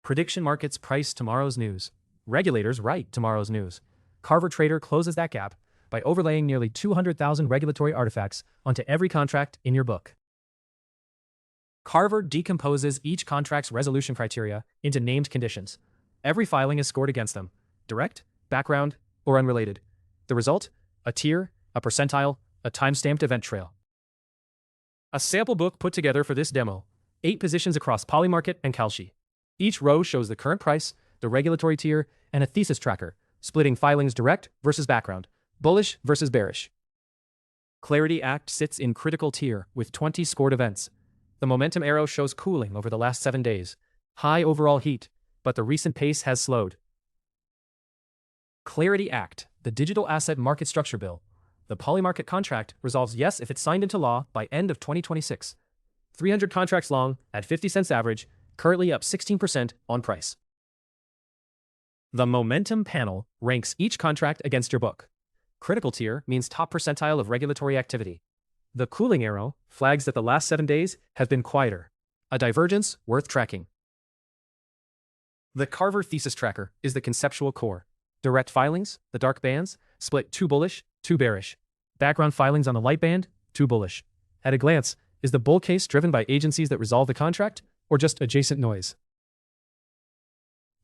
Prediction markets price tomorrow's news. Regulators write tomorrow's news. Carver Trader closes that gap by overlaying nearly 200,000 regulatory artifacts onto every contract in your book. Carver decomposes each contract's resolution criteria into named conditions. Every filing is scored against them: direct, background, or unrelated. The result? A tier, a percentile, a timestamped event trail. A sample book put together for this demo: 8 positions across Polymarket and Kalshi. Each row shows the current price, the regulatory tier, and a thesis tracker, splitting filings direct versus background, bullish versus bearish. Clarity Act sits in critical tier with 20 scored events. The momentum arrow shows cooling over the last 7 days. High overall heat, but the recent pace has slowed. Clarity Act, the Digital Asset Market Structure Bill. The Polymarket contract resolves yes if it's signed into law by end of 2026. 300 contracts long at 50 cents average, currently up 16% on price. The Momentum panel ranks each contract against your book. Critical tier means top percentile of regulatory activity. The cooling arrow flags that the last 7 days have been quieter, a divergence worth tracking. The Carver Thesis Tracker is the conceptual core. Direct filings, the dark bands, split 2 bullish, 2 bearish. Background filings on the light band, 2 bullish. At a glance, is the bull case driven by agencies that resolve the contract, or just adjacent noise?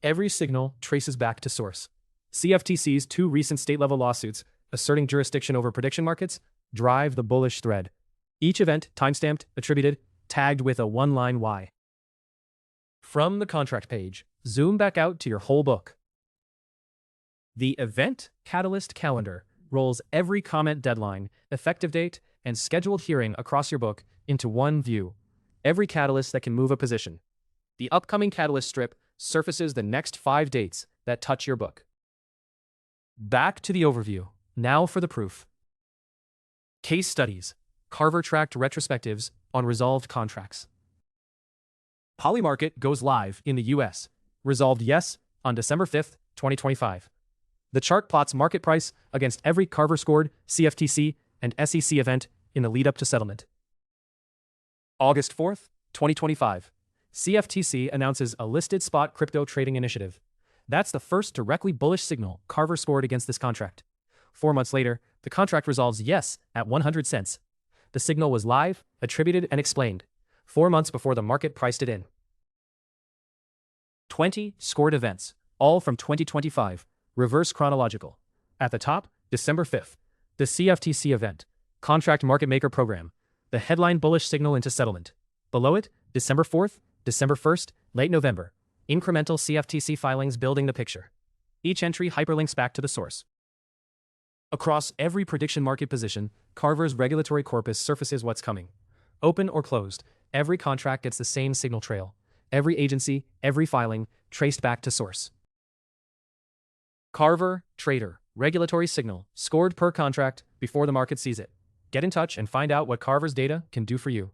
Every signal traces back to source. CFTC's 2 recent state-level lawsuits asserting jurisdiction over prediction markets drive the bullish thread. Each event timestamped, attributed, tagged with a 1-line Y. From the contract page, zoom back out to your whole book. The Event Catalyst Calendar rolls every comment deadline, effective date, and scheduled hearing across your book into one view. Every catalyst that can move a position. The upcoming catalyst strip surfaces the next 5 dates that touch your book. Back to the overview. Now for the proof. Case studies. Carver tracked retrospectives on resolved contracts. Polymarket goes live in the US. Resolved yes on December 5th, 2025. The chart plots market price against every Carver scored CFTC and SEC event in the lead up to settlement. August 4th, 2025. CFTC announces a listed spot crypto trading initiative. That's the first directly bullish signal Carver scored against this contract. 4 months later, the contract resolves yes at 100 cents. The signal was live, attributed, and explained. 4 months before the market priced it in. 20 scored events, all from 2025, reverse chronological. At the top, December 5th, the CFTC event, Contract Market Maker Program, the headline bullish signal into settlement. Below it, December 4th, December 1st, late November, incremental CFTC filings building the picture. Each entry hyperlinks back to the source. Across every prediction market position, Carver's regulatory corpus surfaces what's coming. Open or closed, every contract gets the same signal trail. Every agency, every filing, traced back to source. Carver Trader, regulatory signal, scored per contract before the market sees it. Get in touch and find out what Carver's data can do for you.